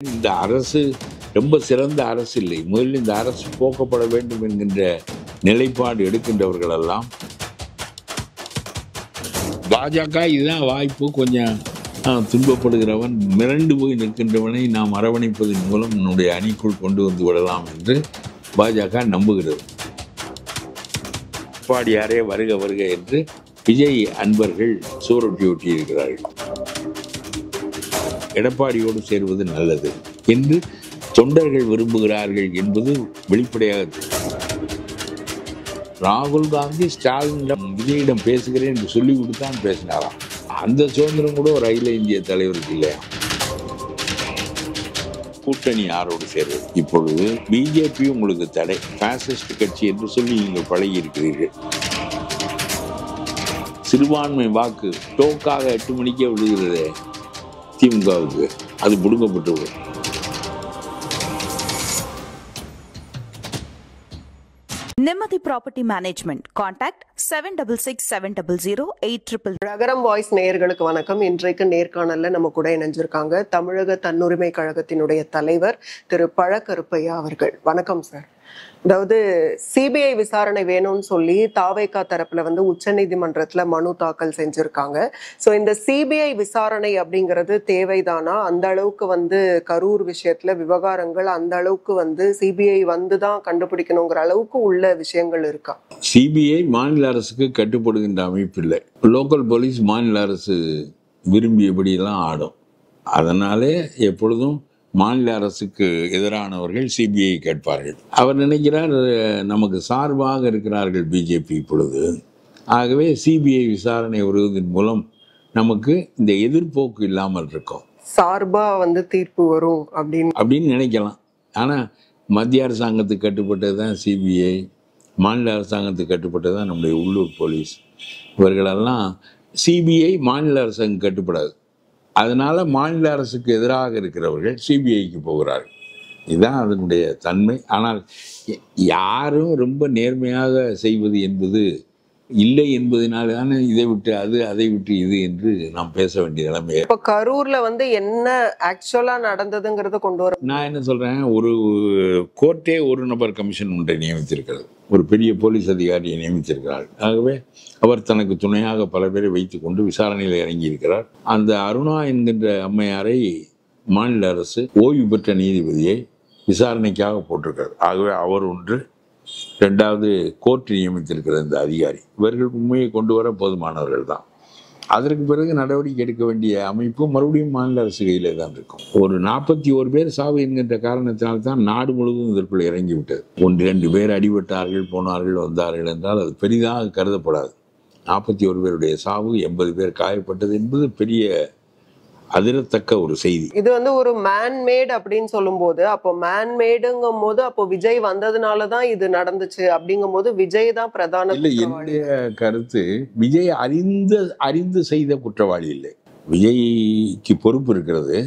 இந்த அரசு ரொம்ப சிறந்த அரசு இல்லை. முதலில் இந்த அரசு போக்கப்பட வேண்டும் என்கின்ற நிலைப்பாடு எடுக்கின்றவர்கள் எல்லாம் பாஜக இதுதான் வாய்ப்பு, கொஞ்சம் துன்பப்படுகிறவன் மிரண்டு போய் நிற்கின்றவனை நாம் அரவணைப்பதன் மூலம் நம்முடைய அணிக்குள் கொண்டு வந்து விடலாம் என்று பாஜக நம்புகிறது. எடப்பாடியாரே வருக வருக என்று விஜய் அன்பர்கள் சூரட்டி இருக்கிறார்கள். எடப்பாடியோடு சேர்வது நல்லது என்று தொண்டர்கள் விரும்புகிறார்கள் என்பது வெளிப்படையாக. ராகுல் காந்தி ஸ்டாலினிடம் விஜயிடம் பேசுகிறேன் என்று சொல்லிவிட்டு தான் பேசினாராம். அந்த சுதந்திரம் கூட ஒரு அகில இந்திய தலைவருக்கு இல்லையா? கூட்டணி யாரோடு சேர்வது? இப்பொழுது பிஜேபி உங்களுக்கு தடை, பாசிஸ்ட் கட்சி என்று சொல்லி நீங்கள் பழகி இருக்கிறீர்கள். சிறுபான்மை வாக்கு டோக்காக 8 மணிக்கே விழுகிறது திமுகவுக்கு, அது புடுங்கப்பட்டு விடும். நிம்மதி ப்ராப்பர்ட்டி மேனேஜ்மெண்ட். கான்டாக்ட் 7667008800. ரகரம் வாய்ஸ் நேயர்களுக்கு வணக்கம். இன்றைக்கு நேர்காணல்ல நம்ம கூட இணைஞ்சிருக்காங்க தமிழக தன்னுரிமை கழகத்தினுடைய தலைவர் திரு பழக்கருப்பையா அவர்கள். வணக்கம் சார். அதாவது சிபிஐ விசாரணை வேணும்னு சொல்லி தாவேகா தரப்புல உச்சநீதிமன்றத்துல மனு தாக்கல் செஞ்சிருக்காங்க. ஸோ இந்த சிபிஐ விசாரணை அப்படிங்கிறது தேவைதானா? அந்த அளவுக்கு கரூர் விஷயத்துல விவகாரங்கள் அந்த அளவுக்கு சிபிஐ தான் கண்டுபிடிக்கணுங்கிற அளவுக்கு உள்ள விஷயங்கள் இருக்கா? சிபிஐ மாநில அரசுக்கு கட்டுப்படுகின்ற அமைப்பு இல்லை. லோக்கல் போலீஸ் மாநில அரசு விரும்பியபடியெல்லாம் ஆடும். அதனாலே எப்பொழுதும் மாநில அரசுக்கு எதிரானவர்கள் சிபிஐ கேட்பார்கள். அவர் நினைக்கிறார் நமக்கு சார்பாக இருக்கிறார்கள் பிஜேபி இப்பொழுது, ஆகவே சிபிஐ விசாரணை வருவதன் மூலம் நமக்கு இந்த எதிர்போக்கு இல்லாமல் இருக்கும், சார்பா தீர்ப்பு வரும் அப்படின்னு நினைக்கலாம். ஆனால் மத்திய அரசாங்கத்துக்கு கட்டுப்பட்டது தான் சிபிஐ, மாநில அரசாங்கத்துக்கு கட்டுப்பட்டது தான் நம்முடைய உள்ளூர் போலீஸ். இவர்களெல்லாம் சிபிஐ மாநில அரசாங்கம் கட்டுப்படாது. அதனால மாநில அரசுக்கு எதிராக இருக்கிறவர்கள் சிபிஐக்கு போகிறார்கள். இதுதான் அதனுடைய தன்மை. ஆனால் யாரும் ரொம்ப நேர்மையாக செய்வது என்பது இல்லை என்பதனால தானே இதை விட்டு அது, அதை விட்டு இது என்று நாம் பேச வேண்டிய நிலைமை. இப்ப கரூர்ல என்ன ஆக்சுவலா நடந்ததுங்கிறத கொண்டு வர நான் என்ன சொல்றேன், ஒரு கோர்ட்டே ஒரு நபர் கமிஷன் ஒன்றை நியமித்திருக்கிறது, ஒரு பெரிய போலீஸ் அதிகாரியை நியமித்திருக்கிறார். ஆகவே அவர் தனக்கு துணையாக பல பேரை வைத்துக் கொண்டு விசாரணையில் இறங்கியிருக்கிறார். அந்த அருணா என்கின்ற அம்மையாரை மாநில அரசு ஓய்வு பெற்ற நீதிபதியை விசாரணைக்காக போட்டிருக்கிறார். ஆகவே அவர் ஒன்று. ரெண்டாவது, கோர்ட் நியமித்திருக்கிற இந்த அதிகாரி, இவர்கள் உண்மையை கொண்டு வர போதுமானவர்கள் தான். அதற்கு பிறகு நடவடிக்கை எடுக்க வேண்டிய அமைப்பு மறுபடியும் மாநில அரசு கையிலே தான் இருக்கும். ஒரு 41 பேர் சாவு என்கின்ற காரணத்தினால்தான் நாடு முழுவதும் இதற்குள் இறங்கிவிட்டது. 1-2 பேர் அடிபட்டார்கள், போனார்கள், வந்தார்கள் என்றால் அது பெரிதாக கருதப்படாது. 41 பேருடைய சாவு, 80 பேர் காயப்பட்டது என்பது பெரிய அதிரத்தக்க ஒரு செய்தி. இது ஒரு மேன்மேட் அப்படின்னு சொல்லும் போது, அப்போ மேன்மேடுங்கும் போது அப்போ விஜய் வந்ததுனாலதான் இது நடந்துச்சு அப்படிங்கும் போது விஜய் தான் பிரதான. இல்லை, என்னுடைய கருத்து விஜய் அறிந்து செய்த குற்றவாளி இல்லை. விஜய்க்கு பொறுப்பு இருக்கிறது.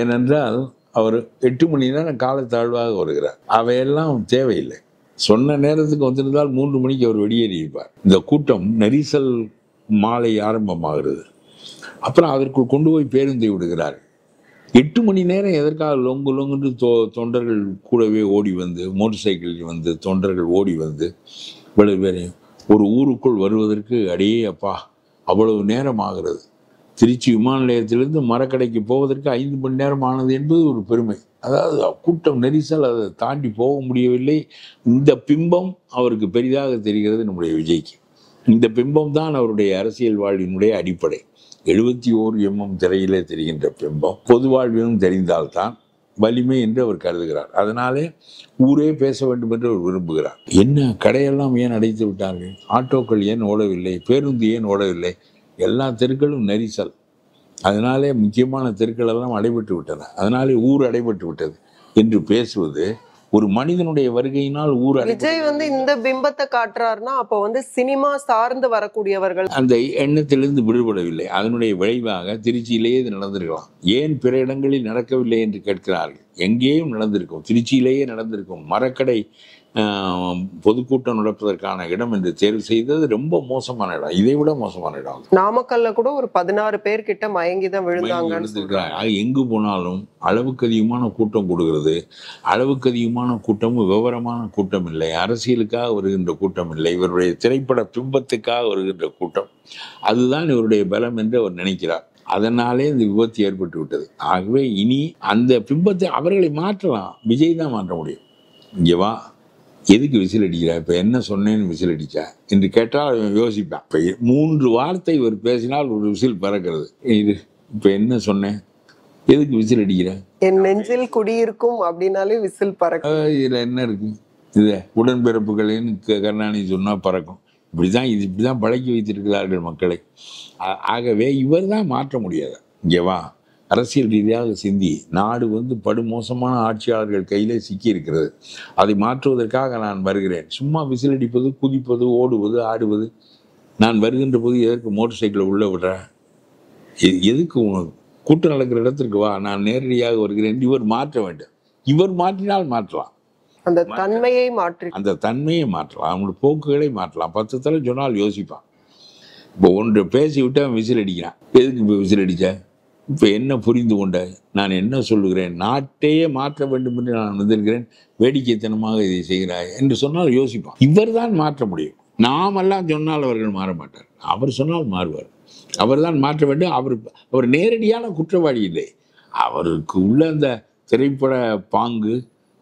ஏனென்றால் அவர் 8 மணி நேரம் காலத்தாழ்வாக வருகிறார். அவையெல்லாம் தேவையில்லை. சொன்ன நேரத்துக்கு வந்திருந்தால் 3 மணிக்கு அவர் வெளியேறியிருப்பார். இந்த கூட்டம் நெரிசல் மாலை ஆரம்பமாகிறது. அப்புறம் அதற்குள் கொண்டு போய் பேருந்தை விடுகிறார். 8 மணி நேரம் எதற்காக லொங்கு தொண்டர்கள் கூடவே ஓடி வந்து, மோட்டர் சைக்கிளில் தொண்டர்கள் ஓடி வந்து இவ்வளவு பேரையும் ஒரு ஊருக்குள் வருவதற்கு அடையே அப்பா அவ்வளவு நேரம் ஆகிறது. திருச்சி விமான நிலையத்திலிருந்து மரக்கடைக்கு போவதற்கு 5 மணி நேரம் ஆனது என்பது ஒரு பெருமை. அதாவது கூட்டம் நெரிசல், அதை தாண்டி போக முடியவில்லை. இந்த பிம்பம் அவருக்கு பெரிதாக தெரிகிறது நம்முடைய விஜய்க்கு. இந்த பிம்பம் தான் அவருடைய அரசியல் வாழ்வினுடைய அடிப்படை. 71 mm திரையிலே தெரிகின்ற பிம்பம் பொது வாழ்விலும் தெரிந்தால்தான் வலிமை என்று அவர் கருதுகிறார். அதனாலே ஊரே பேச வேண்டும் என்று அவர் விரும்புகிறார். என்ன கடையெல்லாம் ஏன் அடைத்து விட்டார்கள், ஆட்டோக்கள் ஏன் ஓடவில்லை, பேருந்து ஏன் ஓடவில்லை, எல்லா தெருக்களும் நெரிசல். அதனாலே முக்கியமான தெருக்கள் எல்லாம் அடைபட்டு விட்டன, அதனாலே ஊர் அடைபட்டு விட்டது என்று பேசுவது ஒரு மனிதனுடைய வருகையினால் ஊர். விஜய் இந்த பிம்பத்தை காட்டுறாருன்னா அப்போ சினிமா சார்ந்து வரக்கூடியவர்கள் அந்த எண்ணத்திலிருந்து விடுபடவில்லை. அதனுடைய விளைவாக திருச்சியிலேயே இது நடந்திருக்கலாம். ஏன் பிற இடங்களில் நடக்கவில்லை என்று கேட்கிறார்கள். எங்கேயும் நடந்திருக்கும், திருச்சியிலேயே நடந்திருக்கும். மரக்கடை பொதுக்கூட்டம் நடப்பதற்கான இடம் என்று தேர்வு செய்தது ரொம்ப மோசமான இடம், இதை விட மோசமான இடம். நாமக்கல்ல கூட ஒரு 16 பேர் கிட்ட மயங்கிதான் விழுந்தாங்க. எங்கு போனாலும் அளவுக்கு அதிகமான கூட்டம் கூடுகிறது. அளவுக்கு அதிகமான கூட்டமும் விவரமான கூட்டம் இல்லை, அரசியலுக்காக வருகின்ற கூட்டம் இல்லை, இவருடைய திரைப்பட பிம்பத்துக்காக வருகின்ற கூட்டம். அதுதான் இவருடைய பலம் என்று அவர் நினைக்கிறார். அதனாலே இந்த விபத்து ஏற்பட்டு விட்டது. ஆகவே இனி அந்த பிம்பத்தை அவர்களை மாற்றலாம், விஜய் தான் மாற்ற முடியும். இங்கே வா, எதுக்கு விசில் அடிக்கிறா, இப்போ என்ன சொன்னேன்னு விசில் அடிச்சா என்று கேட்டால் அவன் யோசிப்பான். இப்போ 3 வார்த்தை இவர் பேசினால் ஒரு விசில் பறக்கிறது. இது இப்போ என்ன சொன்னேன், எதுக்கு விசில் அடிக்கிற, என் நெஞ்சில் குடியிருக்கும் அப்படின்னாலே விசில் பறக்கும். இதில் என்ன இருக்கு, இது உடன்பிறப்புகளின் கருணாநிதி சொன்னால் பறக்கும். இப்படிதான் பழக்கி வைத்திருக்கிறார்கள் மக்களை. ஆகவே இவர் தான் மாற்ற முடியாது. இங்கே வா, அரசியல் ரீதியாக சிந்தி, நாடு படுமோசமான ஆட்சியாளர்கள் கையிலே சிக்கி இருக்கிறது, அதை மாற்றுவதற்காக நான் வருகிறேன். சும்மா விசில் அடிப்பது, குதிப்பது, ஓடுவது, ஆடுவது. நான் வருகின்ற போது எதற்கு மோட்டர் சைக்கிளை உள்ள விடுற, எதுக்கு கூட்டம் நடக்கிற இடத்திற்கு வா, நான் நேரடியாக வருகிறேன். இவர் மாற்ற வேண்டும். இவர் மாற்றினால் மாற்றலாம், அந்த தன்மையை மாற்றலாம், அவங்களோட போக்குகளை மாற்றலாம். 10 தடவை சொன்னால் யோசிப்பான். இப்போ ஒன்று பேசி விட்டு அவன் விசில் அடிக்கிறான். எதுக்கு இப்போ விசில் அடித்த, இப்போ என்ன புரிந்து கொண்ட, நான் என்ன சொல்லுகிறேன், நாட்டையே மாற்ற வேண்டும் என்று நான் வந்திருக்கிறேன், வேடிக்கைத்தனமாக இதை செய்கிறாய் என்று சொன்னால் யோசிப்பான். இவர் தான் மாற்ற முடியும். நாமெல்லாம் சொன்னால் அவர்கள் மாற மாட்டார், அவர் சொன்னால் மாறுவார். அவர் தான் மாற்ற வேண்டும். அவர் நேரடியான குற்றவாளி இல்லை. அவருக்கு உள்ள அந்த திரைப்பட பாங்கு,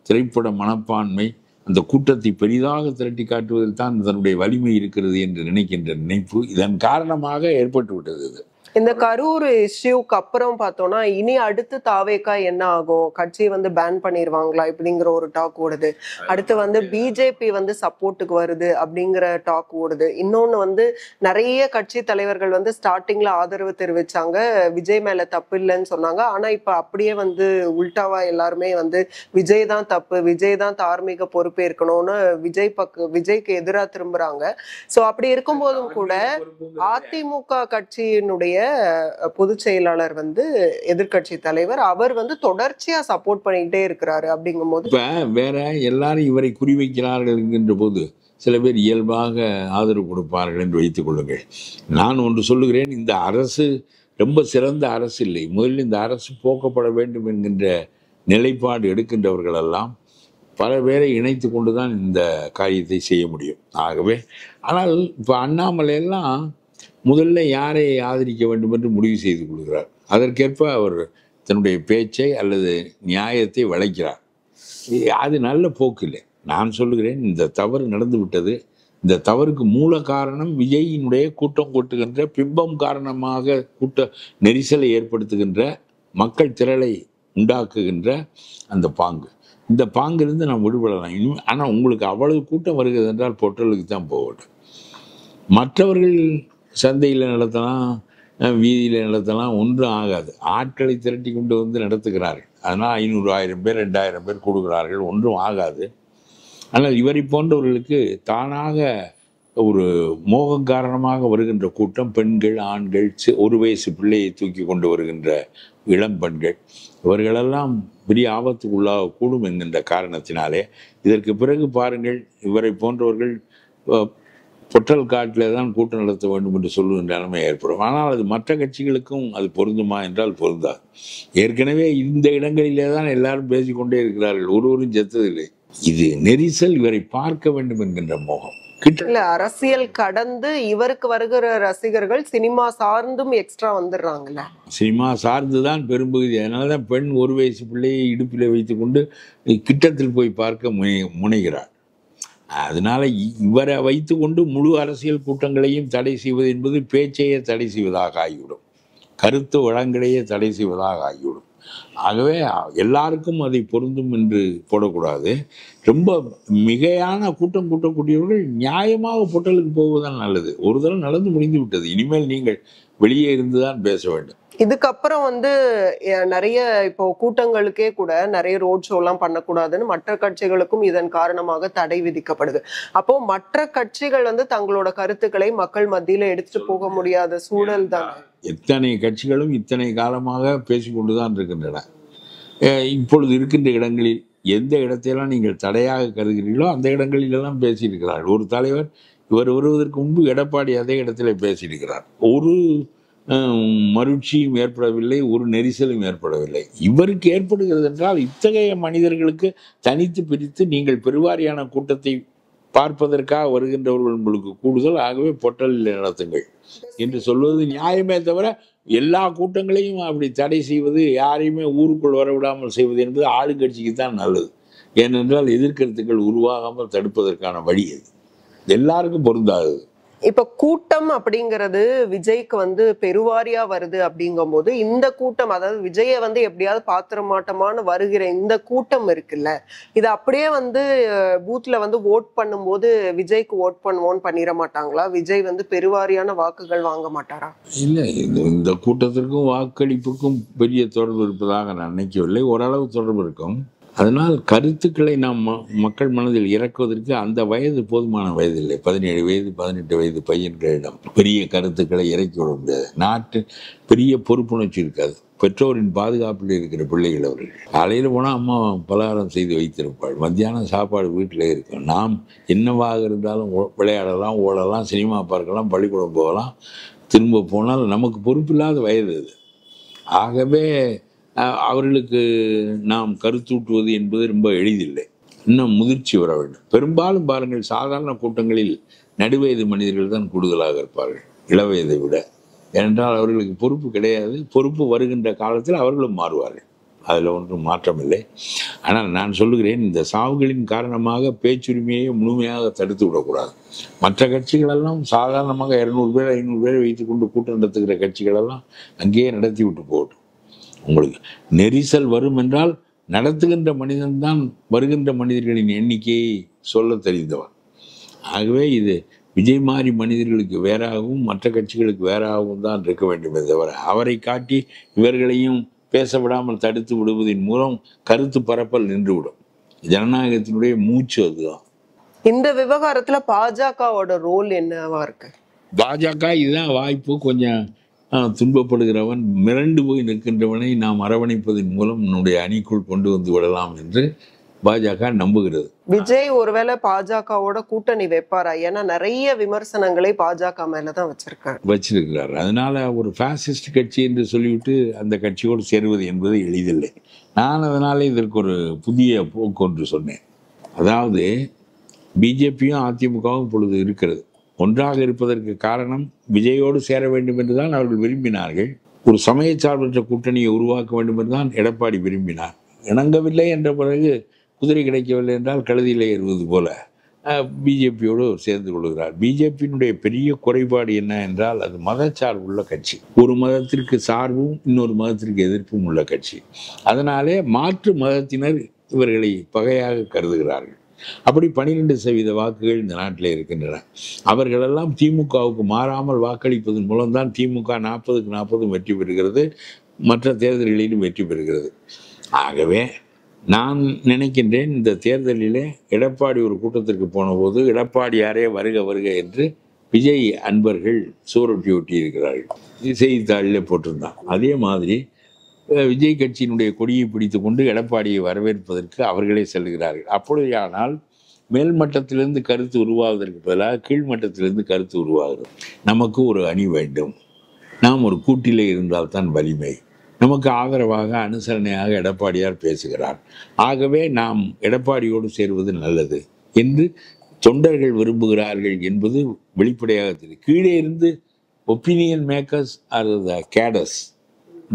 திரைப்பட மனப்பான்மை, அந்த கூட்டத்தை பெரிதாக திரட்டி காட்டுவதில் தான் தன்னுடைய வலிமை இருக்கிறது என்று நினைக்கின்ற நினைப்பு இதன் காரணமாக ஏற்பட்டு விட்டது. இது இந்த கரூர் இஷ்யூக்கு அப்புறம் பார்த்தோம்னா இனி அடுத்து தாவேக்கா என்ன ஆகும், கட்சி பேன் பண்ணிடுவாங்களா இப்படிங்கிற ஒரு டாக் ஓடுது. அடுத்து பிஜேபி சப்போர்ட்டுக்கு வருது அப்படிங்கிற டாக் ஓடுது. இன்னொன்னு நிறைய கட்சி தலைவர்கள் ஸ்டார்டிங்ல ஆதரவு தெரிவிச்சாங்க, விஜய் மேல தப்பு இல்லைன்னு சொன்னாங்க. ஆனா இப்ப அப்படியே உல்டாவா எல்லாருமே விஜய் தான் தப்பு, விஜய் தான் தார்மீக பொறுப்பேற்கணும்னு விஜய்க்கு எதிராக திரும்புறாங்க. சோ அப்படி இருக்கும்போதும் கூட அதிமுக கட்சியினுடைய பொதுச் செயலாளர் எதிர்கட்சி தலைவர் அவர் தொடர்ச்சியா சப்போர்ட் பண்ணிக்கிட்டே இருக்கிறாரு. அப்படிங்கும் போது இப்ப வேற எல்லாரும் இவரை குறிவைக்கிறார்கள் என்கின்ற போது சில பேர் இயல்பாக ஆதரவு கொடுப்பார்கள் என்று வைத்துக் கொள்ளுங்கள். நான் ஒன்று சொல்லுகிறேன், இந்த அரசு ரொம்ப சிறந்த அரசு இல்லை. முதலில் இந்த அரசு போக்கப்பட வேண்டும் என்கின்ற நிலைப்பாடு எடுக்கின்றவர்கள் எல்லாம் பல பேரை இணைத்து கொண்டுதான் இந்த காரியத்தை செய்ய முடியும். ஆகவே ஆனால் இப்போ அண்ணாமலை எல்லாம் முதல்ல யாரை ஆதரிக்க வேண்டும் என்று முடிவு செய்து கொள்கிறார். அதற்கேற்ப அவர் தன்னுடைய பேச்சை அல்லது நியாயத்தை வளைக்கிறார். அது நல்ல போக்கு இல்லை. நான் சொல்லுகிறேன், இந்த தவறு நடந்து விட்டது. இந்த தவறுக்கு மூல காரணம் விஜயினுடைய கூட்டம் கூட்டுகின்ற பிம்பம் காரணமாக கூட்ட நெரிசலை ஏற்படுத்துகின்ற, மக்கள் திரளை உண்டாக்குகின்ற அந்த பாங்கு. இந்த பாங்கிலிருந்து நாம் விடுபடலாம். ஆனால் உங்களுக்கு அவ்வளவு கூட்டம் வருகிறது என்றால் பொட்டலுக்கு தான் போகட்டும். மற்றவர்கள் சந்தையில் நடத்தலாம், வீதியில் நடத்தலாம், ஒன்றும் ஆகாது. ஆட்களை திரட்டி கொண்டு நடத்துகிறார்கள். அதனால் 500, 1000 பேர், 2000 பேர் கொடுக்கிறார்கள், ஒன்றும் ஆகாது. ஆனால் இவரை போன்றவர்களுக்கு தானாக ஒரு மோகம் காரணமாக வருகின்ற கூட்டம், பெண்கள், ஆண்கள், ஒரு வயசு பிள்ளையை தூக்கி கொண்டு வருகின்ற இளம் பெண்கள், இவர்களெல்லாம் பெரிய ஆபத்துக்குள்ளாக கூடும் என்கின்ற காரணத்தினாலே இதற்கு பிறகு பாருங்கள், இவரை போன்றவர்கள் பொட்டல் காட்டில் தான் கூட்டம் நடத்த வேண்டும் என்று சொல்லுகின்ற நிலைமை ஏற்படும். ஆனால் அது மற்ற கட்சிகளுக்கும் அது பொருந்துமா என்றால் பொருந்தாது. ஏற்கனவே இந்த இடங்களிலே தான் எல்லாரும் பேசிக்கொண்டே இருக்கிறார்கள், ஒருவரும் செத்ததில்லை. இது நெரிசல், இவரை பார்க்க வேண்டும் என்கின்ற மோகம். இல்ல, அரசியல் கடந்து இவருக்கு வருகிற ரசிகர்கள் சினிமா சார்ந்தும் எக்ஸ்ட்ரா வந்துடுறாங்கல்ல. சினிமா சார்ந்துதான் பெரும்பகுதி. அதனாலதான் பெண் ஒரு வயசு பிள்ளையை இடுப்பில் வைத்து கொண்டு கிட்டத்தில் போய் பார்க்க முனைகிறார். அதனால இவரை வைத்து கொண்டு முழு அரசியல் கூட்டங்களையும் தடை செய்வது என்பது பேச்சையே தடை செய்வதாக ஆகிவிடும், கருத்து வளங்களையே தடை செய்வதாக ஆகிவிடும். ஆகவே எல்லாருக்கும் அதை பொருந்தும் என்று போடக்கூடாது. ரொம்ப மிகையான கூட்டம் கூட்டக்கூடியவர்கள் நியாயமாக பொட்டலுக்கு போவதுதான் நல்லது. ஒரு தடவை நடந்து முடிந்து விட்டது. இனிமேல் நீங்கள் வெளியே இருந்துதான் பேச வேண்டும். இதுக்கப்புறம் நிறைய இப்போ கூட்டங்களுக்கே கூட நிறைய ரோட் ஷோ எல்லாம் பண்ணக்கூடாதுன்னு மற்ற கட்சிகளுக்கும் இதன் காரணமாக தடை விதிக்கப்படுது. அப்போ மற்ற கட்சிகள் தங்களோட கருத்துக்களை மக்கள் மத்தியில எடுத்துட்டு போக முடியாத சூழல் தான். எத்தனை கட்சிகளும் இத்தனை காலமாக பேசிக்கொண்டுதான் இருக்கின்றன. இப்பொழுது இருக்கின்ற இடங்களில் எந்த இடத்தையெல்லாம் நீங்கள் தடையாக கருதுகிறீர்களோ அந்த இடங்களிலெல்லாம் பேசியிருக்கிறார்கள். ஒரு தலைவர் இவர் வருவதற்கு முன்பு எடப்பாடி அதே இடத்துல பேசியிருக்கிறார். ஒரு மருட்சியும் ஏற்படவில்லை, ஒரு நெரிசலும் ஏற்படவில்லை. இவருக்கு ஏற்படுகிறது என்றால் இத்தகைய மனிதர்களுக்கு தனித்து பிரித்து நீங்கள் பெருவாரியான கூட்டத்தை பார்ப்பதற்காக வருகின்றவர்கள் உங்களுக்கு கூடுதல், ஆகவே பொட்டலில் நடத்துங்கள் என்று சொல்வது நியாயமே தவிர எல்லா கூட்டங்களையும் அப்படி தடை செய்வது, யாரையுமே ஊருக்குள் வரவிடாமல் செய்வது என்பது ஆளுங்கட்சிக்கு தான் நல்லது. ஏனென்றால் எதிர்கருத்துக்கள் உருவாகாமல் தடுப்பதற்கான வழி அது எல்லாருக்கும் பொருந்தாது. இப்ப கூட்டம் அப்படிங்கிறது விஜய்க்கு வந்து பெருவாரியா வருது அப்படிங்கும்போது இந்த கூட்டம், அதாவது விஜயை வந்து எப்படியாவது பாத்திரமாட்டமான வருகிற இந்த கூட்டம் இருக்குல்ல, இது அப்படியே வந்து பூத்ல வந்து ஓட் பண்ணும்போது விஜய்க்கு ஓட் பண்ணுவோன்னு பண்ணிட மாட்டாங்களா? விஜய் வந்து பெருவாரியான வாக்குகள் வாங்க மாட்டாரா? இல்லை, இந்த கூட்டத்திற்கும் வாக்களிப்புக்கும் பெரிய தொடர்பு இருப்பதாக நான் நினைக்கவில்லை. ஓரளவு தொடர்பு இருக்கும். அதனால் கருத்துக்களை நாம் மக்கள் மனதில் இறக்குவதற்கு அந்த வயது போதுமான வயது இல்லை. 17 வயது 18 வயது பையன்களிடம் பெரிய கருத்துக்களை இறக்கி விட முடியாது. நாட்டு பெரிய பொறுப்புணர்ச்சி இருக்காது. பெற்றோரின் பாதுகாப்பில் இருக்கிற பிள்ளைகள் அவர்கள். காலையில் போனால் அம்மா பலகாரம் செய்து வைத்திருப்பாள், மத்தியானம் சாப்பாடு வீட்டில் இருக்கும். நாம் என்னவாக இருந்தாலும் விளையாடலாம், ஓடலாம், சினிமா பார்க்கலாம், பள்ளிக்கூடம் போகலாம், திரும்ப போனால் நமக்கு பொறுப்பில்லாத வயது அது. ஆகவே அவர்களுக்கு நாம் கருத்தூட்டுவது என்பது ரொம்ப எளிதில்லை. இன்னும் முதிர்ச்சி வர வேண்டும். பெரும்பாலும் பாருங்கள், சாதாரண கூட்டங்களில் நடுவயது மனிதர்கள் தான் கூடுதலாக இருப்பார்கள் இளவயதை விட. ஏனென்றால் அவர்களுக்கு பொறுப்பு கிடையாது. பொறுப்பு வருகின்ற காலத்தில் அவர்களும் மாறுவார்கள், அதில் ஒன்றும் மாற்றமில்லை. ஆனால் நான் சொல்லுகிறேன், இந்த சாவுகளின் காரணமாக பேச்சுரிமையை முழுமையாக தடுத்து விடக்கூடாது. மற்ற கட்சிகளெல்லாம் சாதாரணமாக 200 பேர் 500 பேரை வைத்துக்கொண்டு கூட்டம் நடத்துகிற கட்சிகளெல்லாம் அங்கேயே நடத்தி விட்டு போகட்டும். உங்களுக்கு நெரிசல் வரும் என்றால் நடத்துகின்ற மனிதன்தான் வருகின்ற மனிதர்களின் எண்ணிக்கையை சொல்ல தெரிந்தவன். ஆகவே இது விஜய் மாதிரி மனிதர்களுக்கு வேறாகவும் மற்ற கட்சிகளுக்கு வேறாகவும் தான் இருக்க வேண்டுமே தவிர அவரை காட்டி இவர்களையும் பேச விடாமல் தடுத்து விடுவதன் மூலம் கருத்து பரப்பல் நின்றுவிடும். ஜனநாயகத்தினுடைய மூச்சு அதுதான். இந்த விவகாரத்துல பாஜகவோட ரோல் என்னவா இருக்கு? பாஜக இதுதான் வாய்ப்பு. கொஞ்சம் துன்பப்படுகிறவன், மிரண்டு போய் நிற்கின்றவனை நாம் அரவணைப்பதன் மூலம் நம்முடைய அணிக்குள் கொண்டு வந்து விடலாம் என்று பாஜக நம்புகிறது. விஜய் ஒருவேளை பாஜகவோட கூட்டணி வைப்பாரா? ஏன்னா நிறைய விமர்சனங்களை பாஜக மேலதான் வச்சிருக்கிறார். அதனால ஒரு பாசிஸ்ட் கட்சி என்று சொல்லிவிட்டு அந்த கட்சியோடு சேருவது என்பது எளிதில்லை. நான் அதனால இதற்கு ஒரு புதிய போக்கு ஒன்று சொன்னேன். அதாவது பிஜேபியும் அதிமுகவும் இப்பொழுது இருக்கிறது. ஒன்றாக இருப்பதற்கு காரணம் விஜயோடு சேர வேண்டும் என்றுதான் அவர்கள் விரும்பினார்கள். ஒரு சமயச்சார்பற்ற கூட்டணியை உருவாக்க வேண்டும் என்றுதான் எடப்பாடி விரும்பினார். இணங்கவில்லை என்ற பிறகு குதிரை கிடைக்கவில்லை என்றால் கழுதியில் ஏறுவது போல பிஜேபியோடு சேர்ந்து கொள்கிறார். பிஜேபியினுடைய பெரிய குறைபாடு என்ன என்றால் அது மதச்சார்புள்ள கட்சி. ஒரு மதத்திற்கு சார்பும் இன்னொரு மதத்திற்கு எதிர்ப்பும் உள்ள கட்சி. அதனாலே மாற்று மதத்தினர் இவர்களை பகையாக கருதுகிறார்கள். அப்படி 12% வாக்குகள் இந்த நாட்டில் இருக்கின்றன. அவர்களெல்லாம் திமுகவுக்கு மாறாமல் வாக்களிப்பதன் மூலம்தான் திமுக 40க்கு 40 வெற்றி பெறுகிறது, மற்ற தேர்தல்களிலும் வெற்றி பெறுகிறது. ஆகவே நான் நினைக்கின்றேன், இந்த தேர்தலிலே எடப்பாடி ஒரு கூட்டத்திற்கு போன போது எடப்பாடியாரே வருக வருக என்று விஜய் அன்பர்கள் சுவரொட்டி ஒட்டி இருக்கிறார்கள். செய்தித்தாளிலே போட்டிருந்தான். அதே மாதிரி விஜய் கட்சியினுடைய கொடியை பிடித்து கொண்டு எடப்பாடியை வரவேற்பதற்கு அவர்களே செல்கிறார்கள். அப்படியானால் மேல்மட்டத்திலிருந்து கருத்து உருவாவதற்கு பதிலாக கீழ்மட்டத்திலிருந்து கருத்து உருவாகிறது. நமக்கு ஒரு அணி வேண்டும், நாம் ஒரு கூட்டிலே இருந்தால்தான் வலிமை, நமக்கு ஆதரவாக அனுசரணையாக எடப்பாடியார் பேசுகிறார், ஆகவே நாம் எடப்பாடியோடு சேர்வது நல்லது என்று தொண்டர்கள் விரும்புகிறார்கள் என்பது வெளிப்படையாக தெரியும். கீழே இருந்து opinion makers R the cadres,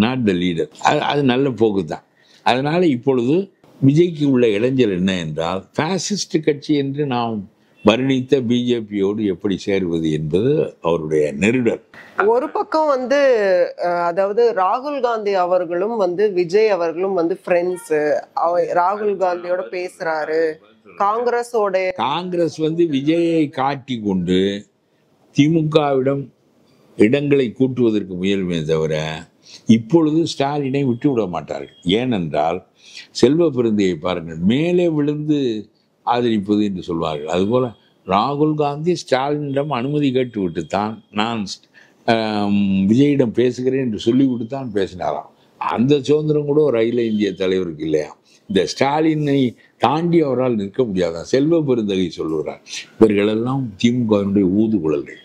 not the leader. அது நல்ல போக்கு தான். அதனால் இப்பொழுது விஜய்க்கு உள்ள இளைஞர் என்ன என்றால், பாசிஸ்ட் கட்சி என்று நாம் வர்ணித்த பிஜேபியோடு எப்படி சேருவது என்பது அவருடைய நெருடல். ஒரு பக்கம் வந்து அதாவது ராகுல் காந்தி அவர்களும் வந்து விஜய் அவர்களும் வந்து ஃப்ரெண்ட்ஸ், ராகுல் காந்தியோட பேசுறாரு. காங்கிரஸ் வந்து விஜயை காட்டி கொண்டு திமுகவிடம் இடங்களை கூட்டுவதற்கு முயல்மே தவிர இப்பொழுது ஸ்டாலினை விட்டு விட மாட்டார்கள். ஏனென்றால் செல்வ பெருந்தையை பாருங்கள், மேலே விழுந்து ஆதரிப்பது என்று சொல்வார்கள். அதுபோல் ராகுல் காந்தி ஸ்டாலினிடம் அனுமதி கேட்டு விட்டு தான் நான் விஜயிடம் பேசுகிறேன் என்று சொல்லிவிட்டு தான் பேசினாராம். அந்த சுதந்திரம் கூட ஒரு அகில இந்திய தலைவருக்கு இல்லையா? இந்த ஸ்டாலினை தாண்டி அவரால் நிற்க முடியாதான்? செல்வ பெருந்தகை சொல்லுகிறார், இவர்களெல்லாம் திமுகவினுடைய ஊதுகுழல்கள்,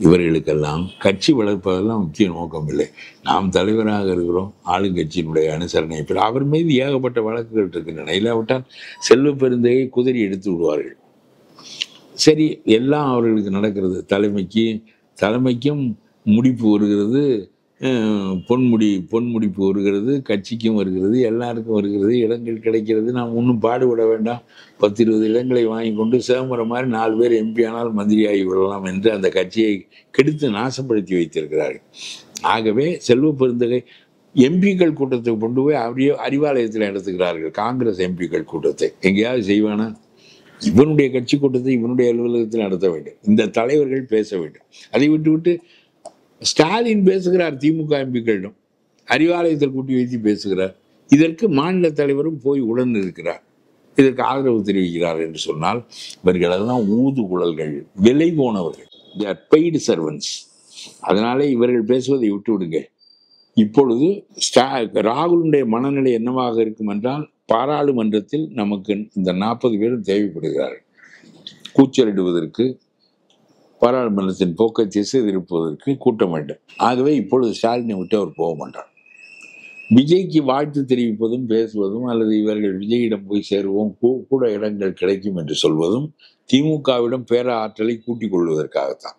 இவர்களுக்கெல்லாம் கட்சி வளர்ப்பதெல்லாம் முக்கிய நோக்கம் இல்லை. நாம் தலைவராக இருக்கிறோம், ஆளுங்கட்சியினுடைய அனுசரணை. அவர் மீது ஏகப்பட்ட வழக்குகள் இருக்கின்றன. இல்லாவிட்டால் செல்வ பெருந்தகை குதிரை எடுத்து விடுவார்கள். சரி, எல்லாம் அவர்களுக்கு நடக்கிறது. தலைமைக்கும் முடிப்பு வருகிறது, பொன்முடிப்பு வருகிறது, கட்சிக்கும் வருகிறது, எல்லாருக்கும் வருகிறது, இடங்கள் கிடைக்கிறது. நாம் ஒன்றும் பாடுபட வேண்டாம், 10-20 இடங்களை வாங்கி கொண்டு சிதம்பரம் மாதிரி 4 பேர் எம்பி ஆனால் மந்திரி ஆகி விடலாம் என்று அந்த கட்சியை கெடுத்து நாசப்படுத்தி வைத்திருக்கிறார்கள். ஆகவே செல்வ பெருந்தகை எம்பிக்கள் கூட்டத்தை கொண்டு போய் அறிவாலயத்தில் நடத்துகிறார்கள். காங்கிரஸ் எம்பிக்கள் கூட்டத்தை எங்கேயாவது செய்வானா? இவனுடைய கட்சி கூட்டத்தை இவனுடைய அலுவலகத்தில் நடத்த வேண்டும். இந்த தலைவர்கள் பேச வேண்டும். அதை விட்டு ஸ்டாலின் பேசுகிறார் திமுக எம்பிக்களிடம், அறிவாலயத்தில் கூட்டி வைத்து பேசுகிறார். இதற்கு மாநில தலைவரும் போய் உடன் இருக்கிறார், இதற்கு ஆதரவு தெரிவிக்கிறார் என்று சொன்னால் இவர்களெல்லாம் ஊதுகுழல்கள், விலை போனவர்கள், they are paid servants. அதனாலே இவர்கள் பேசுவதை விட்டு விடுங்க. இப்பொழுது ராகுலுடைய மனநிலை என்னவாக இருக்கும் என்றால், பாராளுமன்றத்தில் நமக்கு இந்த 40 பேரும் தேவைப்படுகிறார்கள் கூச்சலிடுவதற்கு, பாராளுமன்றத்தின் போக்கை திசை திருப்புவதற்கு கூட்டம் வேண்டும். ஆகவே இப்பொழுது ஸ்டாலினை விட்டு அவர் போக மாட்டார். விஜய்க்கு வாழ்த்து தெரிவிப்பதும் பேசுவதும், அல்லது இவர்கள் விஜயிடம் போய் சேருவோம், கூட இடங்கள் கிடைக்கும் என்று சொல்வதும் திமுகவிடம் பேர ஆற்றலை கூட்டிக் கொள்வதற்காகத்தான்.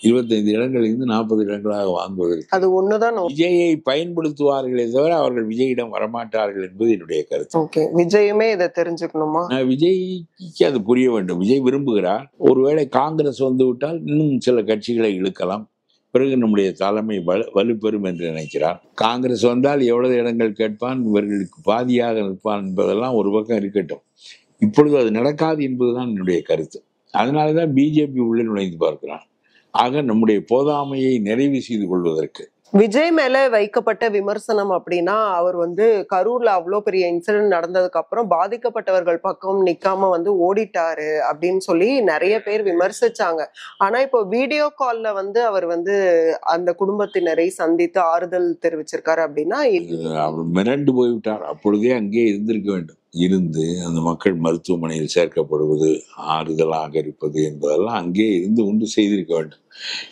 25 இடங்களிலிருந்து 40 இடங்களாக வாங்குவதற்கு அது ஒண்ணுதான். விஜயை பயன்படுத்துவார்களே தவிர அவர்கள் விஜயிடம் வரமாட்டார்கள் என்பது என்னுடைய கருத்து. விஜயுமே இதை தெரிஞ்சுக்கணுமா? விஜய்க்கு அது புரிய வேண்டும். விஜய் விரும்புகிறார். ஒருவேளை காங்கிரஸ் வந்து விட்டால் இன்னும் சில கட்சிகளை இழுக்கலாம், பிறகு நம்முடைய தலைமை வலுப்பெறும் என்று நினைக்கிறார். காங்கிரஸ் வந்தால் எவ்வளவு இடங்கள் கேட்பான், இவர்களுக்கு பாதியாக நிற்பான் என்பதெல்லாம் ஒரு பக்கம் இருக்கட்டும். இப்பொழுது அது நடக்காது என்பதுதான் என்னுடைய கருத்து. அதனாலதான் பிஜேபி உள்ளே நுழைந்து பார்க்கிறான். ஆக நம்முடைய போதாமையை நிறைவு செய்து கொள்வதற்கு விஜய் மேல வைக்கப்பட்ட விமர்சனம் அப்படின்னா, அவர் கரூர்ல அவ்வளோ பெரிய இன்சிடென்ட் நடந்ததுக்கு அப்புறம் பாதிக்கப்பட்டவர்கள் பக்கம் நிக்காம ஓடிட்டாரு அப்படின்னு சொல்லி நிறைய பேர் விமர்சிச்சாங்க. ஆனா இப்போ வீடியோ கால்ல அவர் அந்த குடும்பத்தினரை சந்தித்து ஆறுதல் தெரிவிச்சிருக்காரு அப்படின்னா, அவர் மிரண்டு போய்விட்டார். அப்பொழுதே அங்கே இருந்திருக்க வேண்டும். இருந்து அந்த மக்கள் மருத்துவமனையில் சேர்க்கப்படுவது, ஆறுதலாக இருப்பது என்பதெல்லாம் அங்கே இருந்து உண்டு செய்திருக்க வேண்டும்.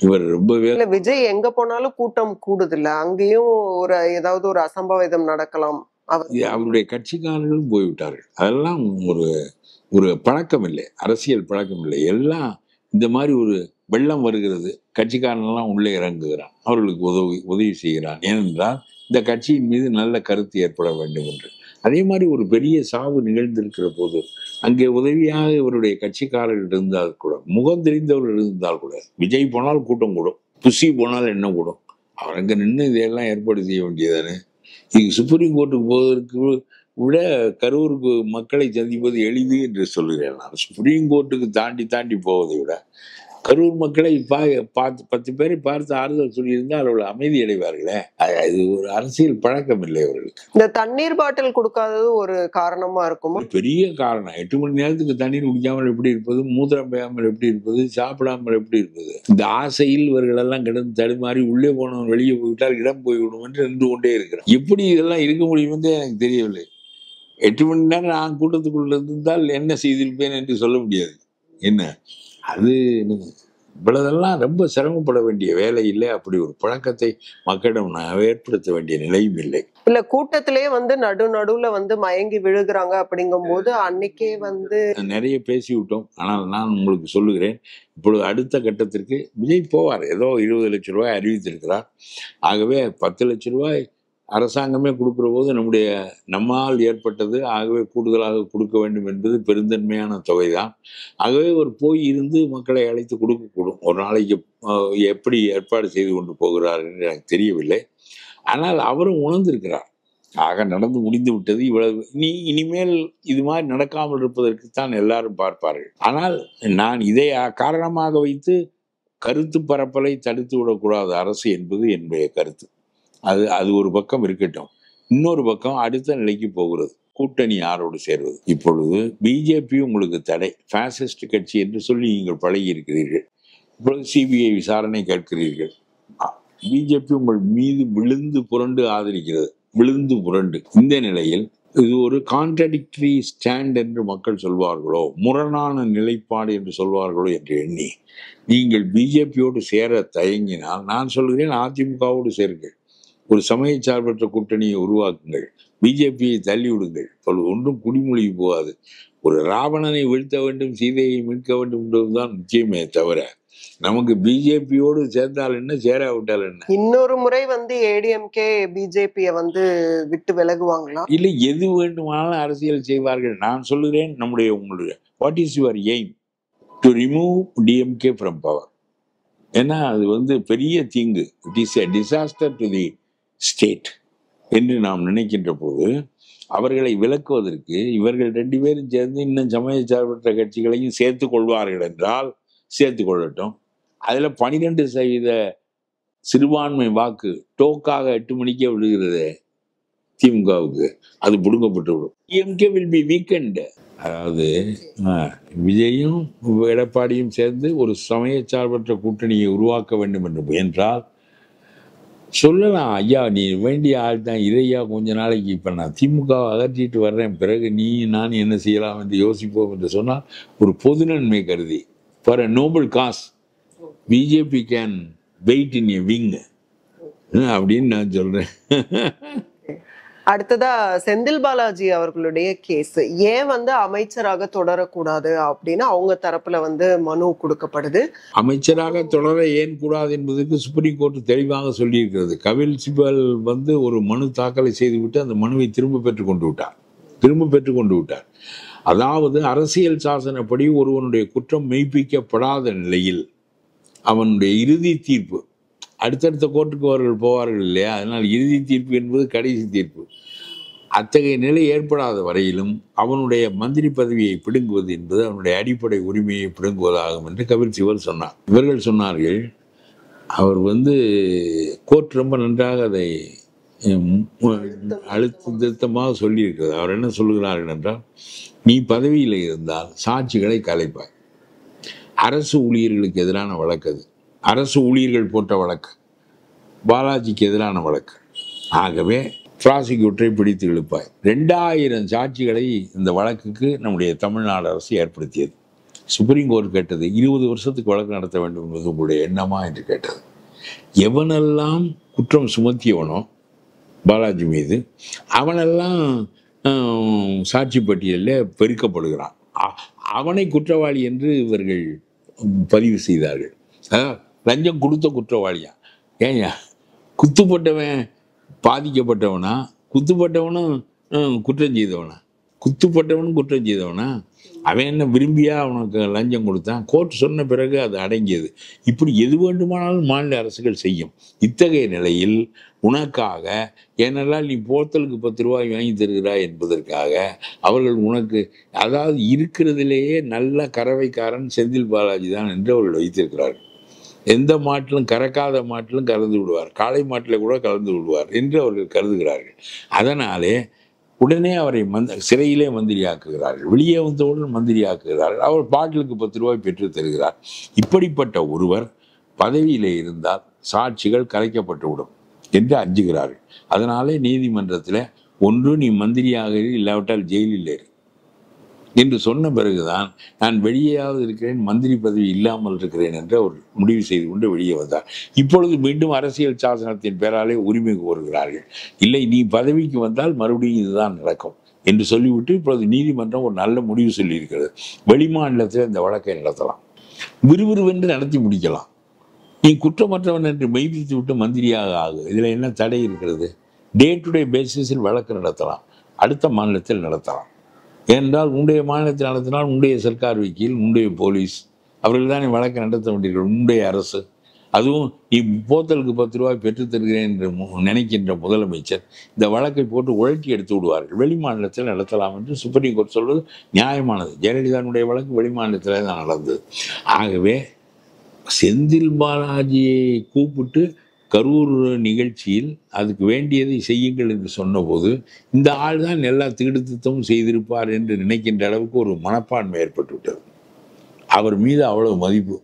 இவர் ரொம்பவே விஜய் எங்க போனாலும் கூட்டம் கூடுதில்ல, அங்கேயும் ஏதாவது ஒரு அசம்பாவிதம் நடக்கலாம். அவருடைய கட்சிக்காரர்களும் போய்விட்டார்கள். அதெல்லாம் ஒரு பழக்கம் இல்லை, அரசியல் பழக்கம் இல்லை. எல்லாம் இந்த மாதிரி ஒரு வெள்ளம் வருகிறது, கட்சிக்காரனெல்லாம் உள்ளே இறங்குகிறான், அவர்களுக்கு உதவி செய்கிறான். ஏனென்றால் இந்த கட்சியின் மீது நல்ல கருத்து ஏற்பட வேண்டும் என்று. அதே மாதிரி ஒரு பெரிய சாவு நிகழ்ந்திருக்கிற போது அங்கே உதவியாக இவருடைய கட்சிக்காரர்கள் இருந்தால் கூட, முகம் தெரிந்தவர்கள் இருந்தால் கூட, விஜய் போனால் கூட்டம் கூடும், புஷி போனால் என்ன கூடும். அவர் அங்கே நின்று இதையெல்லாம் ஏற்பாடு செய்ய வேண்டியதானே. இது சுப்ரீம் கோர்ட்டுக்கு போவதற்கு விட கரூருக்கு மக்களை சந்திப்பது எளிது என்று சொல்லுகிறேன் நான். சுப்ரீம் கோர்ட்டுக்கு தாண்டி போவதை விட கரூர் மக்களை 10 பேரை பார்த்து ஆறுதல் சொல்லியிருந்தால் அவர்கள் அமைதி அடைவார்களே. இது ஒரு அரசியல் பழக்கம் இல்லை அவர்களுக்கு. இந்த தண்ணீர் பாட்டில் கொடுக்காதது ஒரு காரணமா இருக்கும், பெரிய காரணம். 8 மணி நேரத்துக்கு தண்ணீர் குடிக்காமல் எப்படி இருப்பது, மூத்திரம் பெய்யாமல் எப்படி இருப்பது, சாப்பிடாமல் எப்படி இருப்பது. இந்த ஆசையில் இவர்கள் எல்லாம் கிடந்து தடுமாறி உள்ளே போனவன் வெளியே போய்விட்டால் இடம் போய்விடும் என்று நின்று கொண்டே இருக்கிறான். எப்படி இதெல்லாம் இருக்க முடியும் என்று எனக்கு தெரியவில்லை. 8 மணி நேரம் நான் கூட்டத்துக்குள்ள இருந்தால் என்ன செய்திருப்பேன் என்று சொல்ல முடியாது. என்ன அது, இவ்வளதெல்லாம் ரொம்ப சிரமப்பட வேண்டிய வேலை இல்லை. அப்படி ஒரு பழக்கத்தை மக்களிடம் ஏற்படுத்த வேண்டிய நிலையும் இல்லை. இல்ல கூட்டத்திலேயே நடுவுல மயங்கி விழுகிறாங்க அப்படிங்கும் போது அன்னைக்கே நிறைய பேசி விட்டோம். ஆனால் நான் உங்களுக்கு சொல்லுகிறேன், இப்பொழுது அடுத்த கட்டத்திற்கு விஜய் போவார். ஏதோ 20 லட்சம் ரூபாய் அறிவித்திருக்கிறார். ஆகவே 10 லட்சம் ரூபாய் அரசாங்கமே கொடுக்குற போது நம்மால் ஏற்பட்டது, ஆகவே கூடுதலாக கொடுக்க வேண்டும் என்பது பெருந்தன்மையான தொகைதான். ஆகவே ஒரு போய் இருந்து மக்களை அழைத்து கொடுக்கக்கூடும். ஒரு நாளைக்கு எப்படி ஏற்பாடு செய்து கொண்டு போகிறார் என்று எனக்கு தெரியவில்லை. ஆனால் அவரும் உணர்ந்திருக்கிறார், ஆக நடந்து முடிந்து விட்டது, இவ்வளவு இனிமேல் இது மாதிரி நடக்காமல் இருப்பதற்குத்தான் எல்லாரும் பார்ப்பார்கள். ஆனால் நான் இதை காரணமாக வைத்து கருத்து பரப்பலை தடுத்து விடக்கூடாது அரசு என்பது என்னுடைய கருத்து. அது ஒரு பக்கம் இருக்கட்டும். இன்னொரு பக்கம் அடுத்த நிலைக்கு போகிறது, கூட்டணி யாரோடு சேர்வது. இப்பொழுது பிஜேபி உங்களுக்கு தடை, பாசிஸ்ட் கட்சி என்று சொல்லி நீங்கள் பழகி இருக்கிறீர்கள். இப்பொழுது சிபிஐ விசாரணை கேட்கிறீர்கள். பிஜேபி உங்கள் மீது விழுந்து புரண்டு ஆதரிக்கிறது. விழுந்து புரண்டு. இந்த நிலையில் இது ஒரு கான்ட்ரடிக்டரி ஸ்டாண்ட் என்று மக்கள் சொல்வார்களோ, முரணான நிலைப்பாடு என்று சொல்வார்களோ என்று எண்ணி நீங்கள் பிஜேபியோடு சேர தயங்கினால் நான் சொல்கிறேன், அதிமுகவோடு சேருங்கள். ஒரு சமய சார்பற்ற கூட்டணியை உருவாக்குங்கள். பிஜேபியை தள்ளி விடுங்கள். ஒன்றும் குடிமொழி போகாது. ஒரு ராவணனை வீழ்த்த வேண்டும், சீதையை மீட்க வேண்டும் என்பதுதான் முக்கியமே தவிர நமக்கு பிஜேபியோடு சேர்ந்தால் என்ன, சேராவிட்டால் என்ன. இன்னொரு முறை ஏடிஎம்கே பிஜேபியை விட்டு விலகுவாங்களா? இல்லை, எது வேண்டுமானாலும் அரசியல் செய்வார்கள். நான் சொல்லுகிறேன், உங்களுடைய what is your aim to remove DMK from power? ஏன்னா அது பெரிய தீங்கு. It is a disaster to the state என்று நாம் நினைக்கின்ற போது அவர்களை விலக்குவதற்கு இவர்கள் 2 பேரும் சேர்ந்து இன்னும் சமய சார்பற்ற கட்சிகளையும் சேர்த்து கொள்வார்கள் என்றால் சேர்த்து கொள்ளட்டும். அதில் 12% சிறுபான்மை வாக்கு டோக்காக 8 மணிக்கே விழுகிறது திமுகவுக்கு, அது புடுங்கப்பட்டு விடும். DMK will be weekend. அதாவது விஜயும் எடப்பாடியும் சேர்ந்து ஒரு சமய சார்பற்ற கூட்டணியை உருவாக்க வேண்டும் என்று முயன்றால் சொல்லலாம், ஐயா நீ வேண்டிய ஆள் தான், இதையா கொஞ்ச நாளைக்கு இப்போ நான் திமுகவை அகற்றிட்டு வர்றேன், பிறகு நீ நான் என்ன செய்யலாம் என்று யோசிப்போம் என்று சொன்னால் ஒரு பொது நன்மை கருதி for a noble cause BJP can wait in a wing அப்படின்னு நான் சொல்றேன். அடுத்ததா செந்தில் பாலாஜி அவர்களுடைய கேஸ் ஏன் அமைச்சராக தொடரக்கூடாது அப்படின்னு அவங்க தரப்புல மனு கொடுக்கப்படுது. அமைச்சராக தொடர ஏன் கூடாது என்பதற்கு சுப்ரீம் கோர்ட் தெளிவாக சொல்லியிருக்கிறது. கபில் சிபல் ஒரு மனு தாக்கலை செய்துவிட்டு அந்த மனுவை திரும்ப பெற்று கொண்டு விட்டார். அதாவது அரசியல் சாசனப்படி ஒருவனுடைய குற்றம் மெய்ப்பிக்கப்படாத நிலையில் அவனுடைய இறுதி தீர்ப்பு, அடுத்தடுத்த கோர்ட்டுக்கு அவர்கள் போவார்கள் இல்லையா, அதனால் இறுதி தீர்ப்பு என்பது கடைசி தீர்ப்பு. அத்தகைய நிலை ஏற்படாத வரையிலும் அவனுடைய மந்திரி பதவியை பிடுங்குவது என்பது அவனுடைய அடிப்படை உரிமையை பிடுங்குவதாகும் என்று கபில் சிபல் சொன்னார். இவர்கள் சொன்னார்கள், அவர் கோர்ட் ரொம்ப நன்றாக அதை அழுத்தமாக சொல்லியிருக்கிறது. அவர் என்ன சொல்லுகிறார்கள் என்றால், நீ பதவியில் இருந்தால் சாட்சிகளை கலைப்பாய். அரசு ஊழியர்களுக்கு எதிரான வழக்கு அது, அரசு ஊழியர்கள் போட்ட வழக்கு, பாலாஜிக்கு எதிரான வழக்கு. ஆகவே ப்ராசிக்யூட்டரை பிடித்து இழுப்பாய். 2000 சாட்சிகளை இந்த வழக்குக்கு நம்முடைய தமிழ்நாடு அரசு ஏற்படுத்தியது. சுப்ரீம் கோர்ட் கேட்டது, 20 வருஷத்துக்கு வழக்கு நடத்த வேண்டும் என்பது உங்களுடைய எண்ணமா என்று கேட்டது. எவனெல்லாம் குற்றம் சுமத்தியவனோ பாலாஜி மீது அவனெல்லாம் சாட்சி பட்டியலில் பெருக்கப்படுகிறான். அவனை குற்றவாளி என்று இவர்கள் பதிவு செய்தார்கள். லஞ்சம் கொடுத்த குற்றவாளியா? ஏன்யா குத்துப்பட்டவன் பாதிக்கப்பட்டவனா, குத்துப்பட்டவனும் குற்றம் செய்தவனா? அவன் என்ன விரும்பியா அவனுக்கு லஞ்சம் கொடுத்தான்? கோர்ட் சொன்ன பிறகு அது அடங்கியது. இப்படி எது வேண்டுமானாலும் மாநில அரசுகள் செய்யும். இத்தகைய நிலையில் உனக்காக, ஏனென்றால் நீ போர்த்தலுக்கு 10 ரூபாய் வாங்கி தருகிறாய் என்பதற்காக அவர்கள் உனக்கு, அதாவது இருக்கிறதுலேயே நல்ல கறவைக்காரன் செந்தில் பாலாஜி தான் என்று அவர்கள் வைத்திருக்கிறார்கள். எந்த மாட்டிலும் கறக்காத மாட்டிலும் கலந்து விடுவார், காளை மாட்டில் கூட கலந்து விடுவார் என்று அவர்கள் கருதுகிறார்கள். அதனாலே உடனே அவரை சிறையிலே மந்திரியாக்குகிறார்கள், வெளியே வந்தவுடன் மந்திரியாக்குகிறார்கள். அவர் பாட்டிலுக்கு 10 ரூபாய் பெற்று தருகிறார். இப்படிப்பட்ட ஒருவர் பதவியிலே இருந்தால் சாட்சிகள் கலைக்கப்பட்டுவிடும் என்று அஞ்சுகிறார்கள். அதனாலே நீதிமன்றத்தில் ஒன்று நீ மந்திரியாக இல்லாவிட்டால் ஜெயிலில் இரு என்று சொன்ன பிறகுதான் நான் வெளியேயாவது இருக்கிறேன், மந்திரி பதவி இல்லாமல் இருக்கிறேன் என்று அவர் முடிவு செய்து கொண்டு வெளியே வந்தார். இப்பொழுது மீண்டும் அரசியல் சாசனத்தின் பேராலே உரிமை கோருகிறார்கள். இல்லை, நீ பதவிக்கு வந்தால் மறுபடியும் இதுதான் நடக்கும் என்று சொல்லிவிட்டு இப்பொழுது நீதிமன்றம் ஒரு நல்ல முடிவு சொல்லியிருக்கிறது. வெளிமாநிலத்தில் இந்த வழக்கை நடத்தலாம், விறுவிறுவென்று நடத்தி முடிக்கலாம். நீ குற்றமற்றவன் என்று மெய்ப்பித்து விட்டு மந்திரியாக ஆகு. இதில் என்ன தடை இருக்கிறது? டே டு டே பேசிஸில் வழக்கு நடத்தலாம், அடுத்த மாநிலத்தில் நடத்தலாம். ஏனென்றால் உன்னுடைய மாநிலத்தில் நடத்தினால் உன்னுடைய சர்க்கார் வக்கீல், உன்னுடைய போலீஸ் அவர்கள் தானே வழக்கை நடத்த வேண்டியிருக்கிறது, உன்னுடைய அரசு. அதுவும் நீ போத்தலுக்கு 10 ரூபாய் பெற்றுத் தருகிறேன் என்று நினைக்கின்ற முதலமைச்சர் இந்த வழக்கை போட்டு உழட்டி எடுத்து விடுவார்கள். வெளி மாநிலத்தில் நடத்தலாம் என்று சுப்ரீம் கோர்ட் சொல்வது நியாயமானது. ஜெயலலிதாவுடைய வழக்கு வெளி மாநிலத்தில் தான் நடந்தது. ஆகவே செந்தில் பாலாஜியை கூப்பிட்டு கரூர் நிகழ்ச்சியில் அதுக்கு வேண்டியதை செய்யுங்கள் என்று சொன்னபோது இந்த ஆள் தான் எல்லா திருத்தமும் செய்திருப்பார் என்று நினைக்கின்ற அளவுக்கு ஒரு மனப்பான்மை ஏற்பட்டுவிட்டது. அவர் மீது அவ்வளவு மதிப்பு.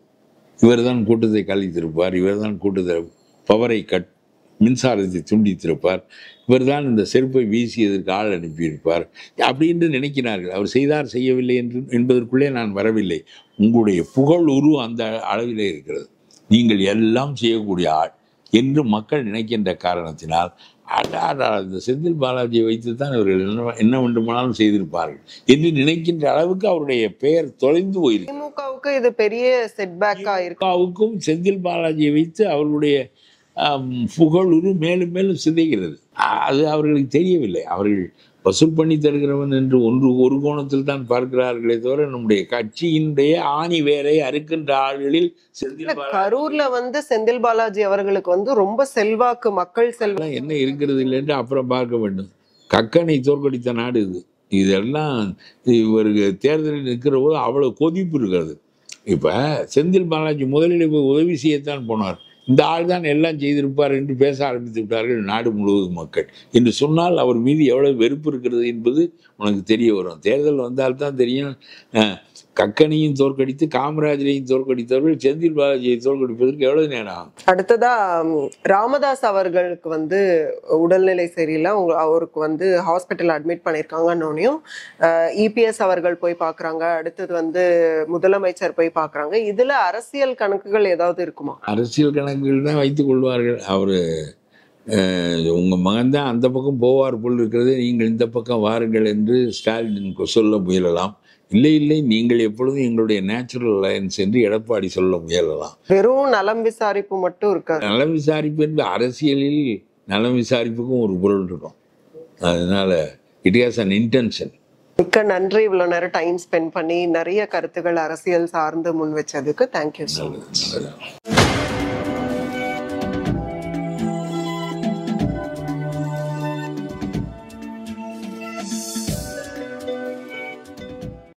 இவர் தான் கூட்டத்தை கலைத்திருப்பார், இவர் தான் கூட்டத்தை பவரை மின்சாரத்தை துண்டித்திருப்பார், இவர் தான் இந்த செருப்பை வீசியதற்கு ஆள் அனுப்பியிருப்பார் அப்படின்னு நினைக்கிறார்கள். அவர் செய்தார் செய்யவில்லை என்பதற்குள்ளே நான் வரவில்லை. உங்களுடைய புகழ் அந்த அளவிலே இருக்கிறது. நீங்கள் எல்லாம் செய்யக்கூடிய ஆள் என்று மக்கள் நினைக்கின்ற காரணத்தினால் இந்த செந்தில் பாலாஜியை வைத்து தான் இவர்கள் என்ன வேண்டுமானாலும் செய்திருப்பார்கள் என்று நினைக்கின்ற அளவுக்கு அவருடைய பெயர் தொலைந்து போயிருக்கு. திமுகவுக்கு இது பெரிய செட்பேக்கா இருக்குக்கும் செந்தில் பாலாஜியை வைத்து அவர்களுடைய புகழுரு மேலும் மேலும் சிதைகிறது. அது அவர்களுக்கு தெரியவில்லை. அவர்கள் வசூல் பண்ணி தருகிறவன் என்று ஒரு கோணத்தில் தான் பார்க்கிறார்களே தவிர நம்முடைய கட்சியினுடைய ஆணி வேரை அறுக்கின்ற ஆள்களில் கரூர்ல செந்தில் பாலாஜி அவர்களுக்கு ரொம்ப செல்வாக்கு, மக்கள் செல்வாக்கு என்ன இருக்கிறது இல்லை என்று அப்புறம் பார்க்க வேண்டும். கக்கனை தோற்கடித்த நாடு இது. இதெல்லாம் இவருக்கு தேர்தலில் நிற்கிற போது அவ்வளவு கொதிப்பு இருக்கிறது. இப்ப செந்தில் பாலாஜி முதலில் போய் உதவி செய்யத்தான் போனார். இந்த ஆள் தான் எல்லாம் செய்திருப்பார் என்று பேச ஆரம்பித்து விட்டார்கள் நாடு முழுவதும் மக்கள். என்று சொன்னால் அவர் மீது எவ்வளவு வெறுப்பு இருக்கிறது என்பது உனக்கு தெரிய வரும். தேர்தல் வந்தால்தான் தெரியும். கக்கனையும் தோற்கடித்து காமராஜரையும் தோற்கடித்தவர்கள் செந்தில் பாலாஜியை தோற்கடிப்பதற்கு எவ்வளவு நேரம் ஆகும்? அடுத்ததா ராமதாஸ் அவர்களுக்கு உடல்நிலை சரியில்லை, அவருக்கு ஹாஸ்பிட்டல் அட்மிட் பண்ணியிருக்காங்கன்னொன்னையும் இபிஎஸ் அவர்கள் போய் பார்க்குறாங்க. அடுத்தது முதலமைச்சர் போய் பார்க்குறாங்க. இதுல அரசியல் கணக்குகள் ஏதாவது இருக்குமா? அரசியல் கணக்குகள் தான் வைத்துக் கொள்வார்கள். அவரு உங்க மகன் தான் அந்த பக்கம் போவார் போல் இருக்கிறது, நீங்கள் இந்த பக்கம் வாருங்கள் என்று ஸ்டாலின் சொல்ல முயலலாம். இல்லை, நீங்கள் எப்பொழுதும் எங்களுடைய நேச்சுரல் அலையன்ஸ் என்று எடப்பாடி சொல்ல முயலலாம். வெறும் நலம் விசாரிப்பு மட்டும் இருக்காது. நலம் விசாரிப்பு என்று அரசியலில் நலம் விசாரிப்புக்கும் ஒரு பொருள் இருக்கும். அதனால இட் ஹாஸ் அன் இன்டென்ஷன். மிக்க நன்றி. இவ்வளவு நேரம் டைம் ஸ்பெண்ட் பண்ணி நிறைய கருத்துக்கள் அரசியல் சார்ந்து முன் வச்சதுக்கு தேங்க்யூ.